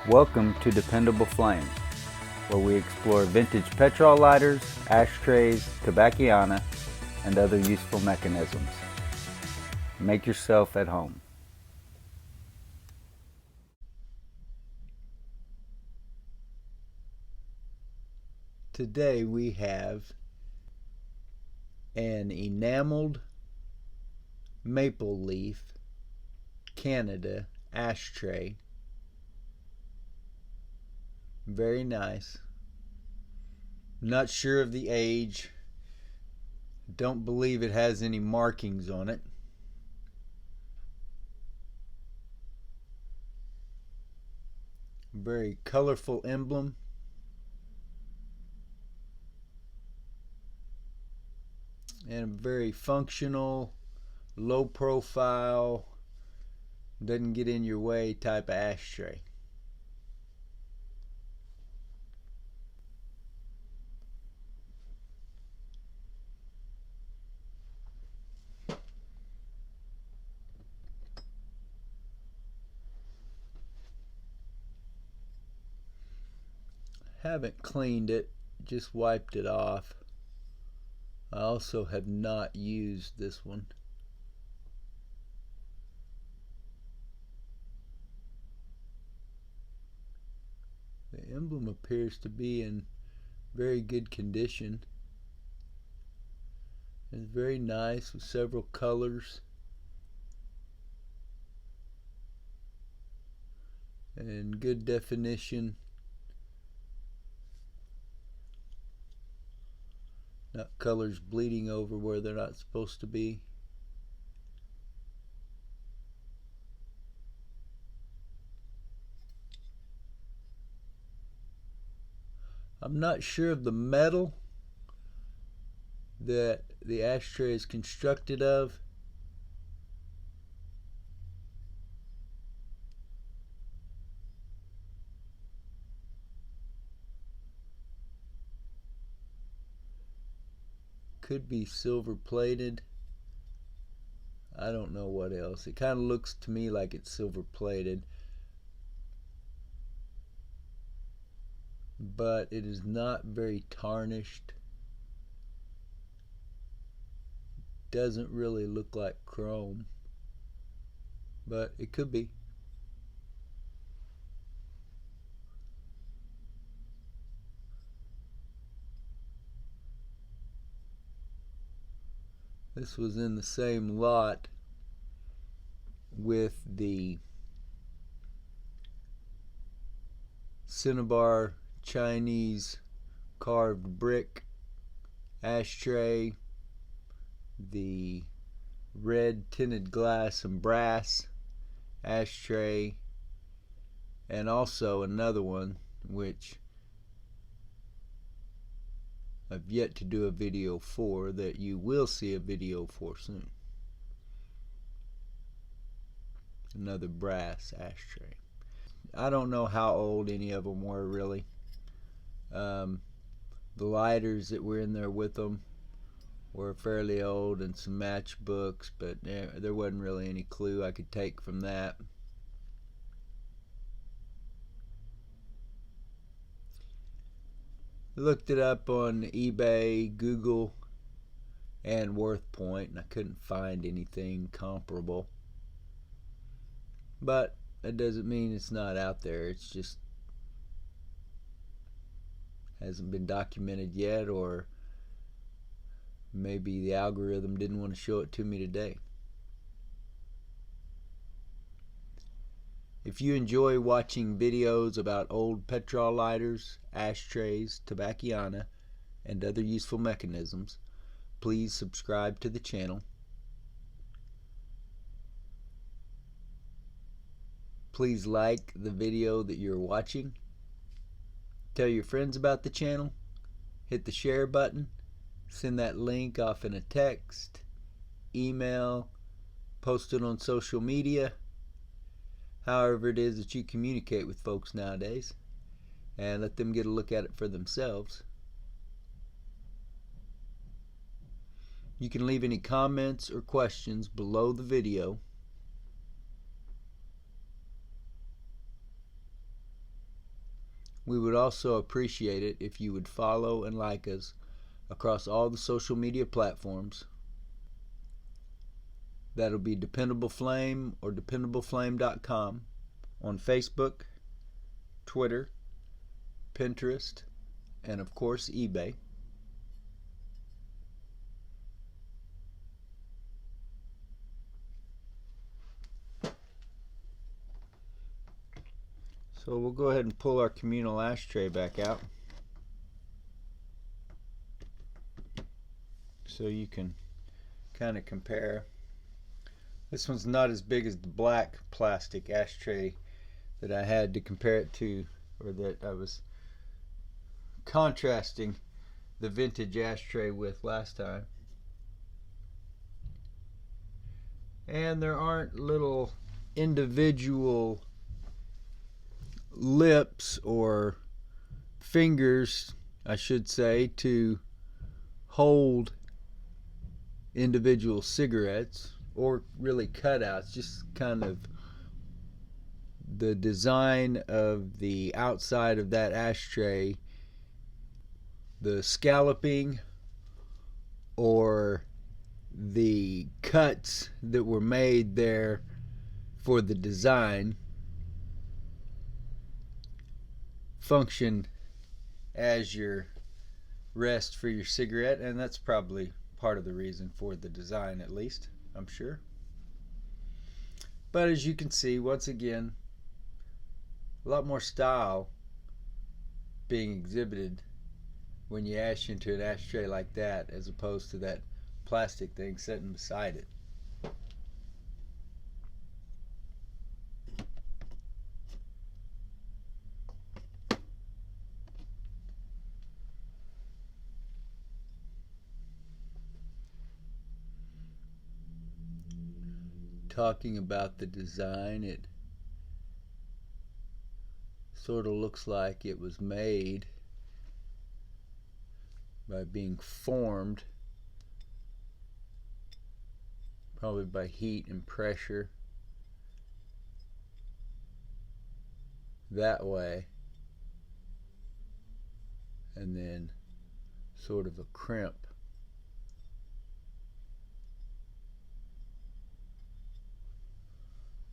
Welcome to Dependable Flame, where we explore vintage petrol lighters, ashtrays, tobacciana, and other useful mechanisms. Make yourself at home. Today we have an enameled maple leaf Canada ashtray. Very nice. Not sure of the age. Don't believe it has any markings on it. Very colorful emblem. And a very functional, low profile, doesn't get in your way type of ashtray. Haven't cleaned it, just wiped it off. I also have not used this one. The emblem appears to be in very good condition. It's very nice with several colors and good definition. Not colors bleeding over where they're not supposed to be. I'm not sure of the metal that the ashtray is constructed of. Could be silver plated. I don't know what else. It kind of looks to me like it's silver plated, but it is not very tarnished. Doesn't really look like chrome, but it could be. This was in the same lot with the Cinnabar Chinese carved brick ashtray, the red tinted glass and brass ashtray, and also another one which I've yet to do a video for, that you will see a video for soon. Another brass ashtray. I don't know how old any of them were really. The lighters that were in there with them were fairly old, and some matchbooks, but there wasn't really any clue I could take from that. I looked it up on eBay, Google, and WorthPoint, and I couldn't find anything comparable. But that doesn't mean it's not out there. It's just hasn't been documented yet, or maybe the algorithm didn't want to show it to me today. If you enjoy watching videos about old petrol lighters, ashtrays, tobacciana, and other useful mechanisms, please subscribe to the channel. Please like the video that you're watching. Tell your friends about the channel. Hit the share button. Send that link off in a text, email, post it on social media. However it is that you communicate with folks nowadays, and let them get a look at it for themselves. You can leave any comments or questions below the video. We would also appreciate it if you would follow and like us across all the social media platforms. That'll be Dependable Flame or dependableflame.com on Facebook, Twitter, Pinterest, and of course eBay. So we'll go ahead and pull our communal ashtray back out so you can kind of compare. This one's not as big as the black plastic ashtray that I had to compare it to, or that I was contrasting the vintage ashtray with last time. And there aren't little individual lips or fingers, I should say, to hold individual cigarettes, or really cutouts, just kind of the design of the outside of that ashtray, the scalloping or the cuts that were made there for the design function as your rest for your cigarette, and that's probably part of the reason for the design, at least, I'm sure. But as you can see, once again, a lot more style being exhibited when you ash into an ashtray like that, as opposed to that plastic thing sitting beside it. Talking about the design, it sort of looks like it was made by being formed, probably by heat and pressure, that way, and then sort of a crimp.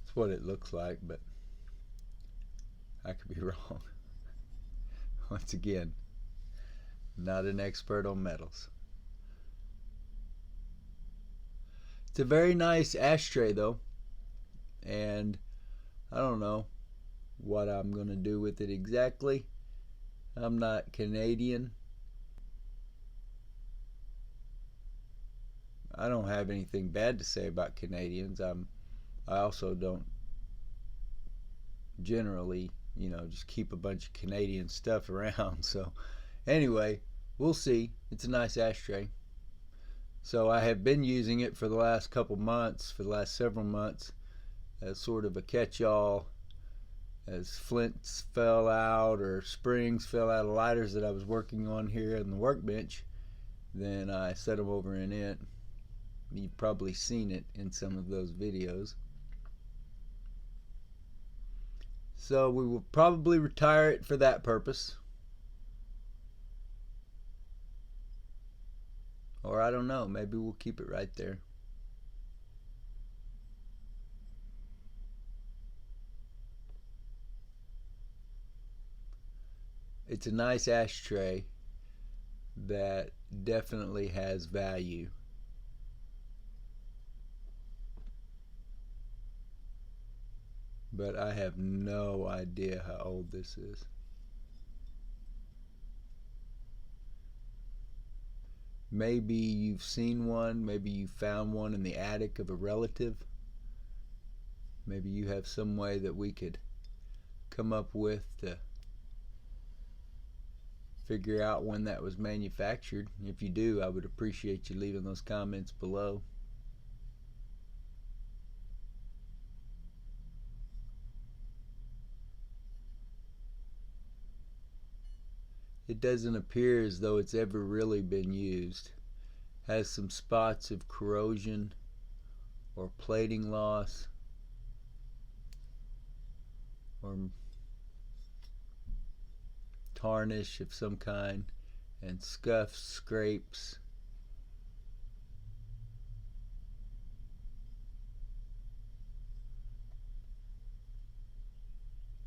That's what it looks like, but I could be wrong. Once again, not an expert on metals. It's a very nice ashtray though, and I don't know what I'm going to do with it exactly. I'm not Canadian. I don't have anything bad to say about Canadians. I also don't generally, just keep a bunch of Canadian stuff around. So anyway, we'll see. It's a nice ashtray. So I have been using it for the last couple months, for the last several months, as sort of a catch-all. As flints fell out or springs fell out of lighters that I was working on here on the workbench, then I set them over in it. You've probably seen it in some of those videos. So we will probably retire it for that purpose. Or I don't know, maybe we'll keep it right there. It's a nice ashtray that definitely has value. But I have no idea how old this is. Maybe you've seen one, maybe you found one in the attic of a relative. Maybe you have some way that we could come up with to figure out when that was manufactured. If you do, I would appreciate you leaving those comments below. It doesn't appear as though it's ever really been used. Has some spots of corrosion or plating loss, or tarnish of some kind and scuffs, scrapes.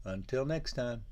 Until next time.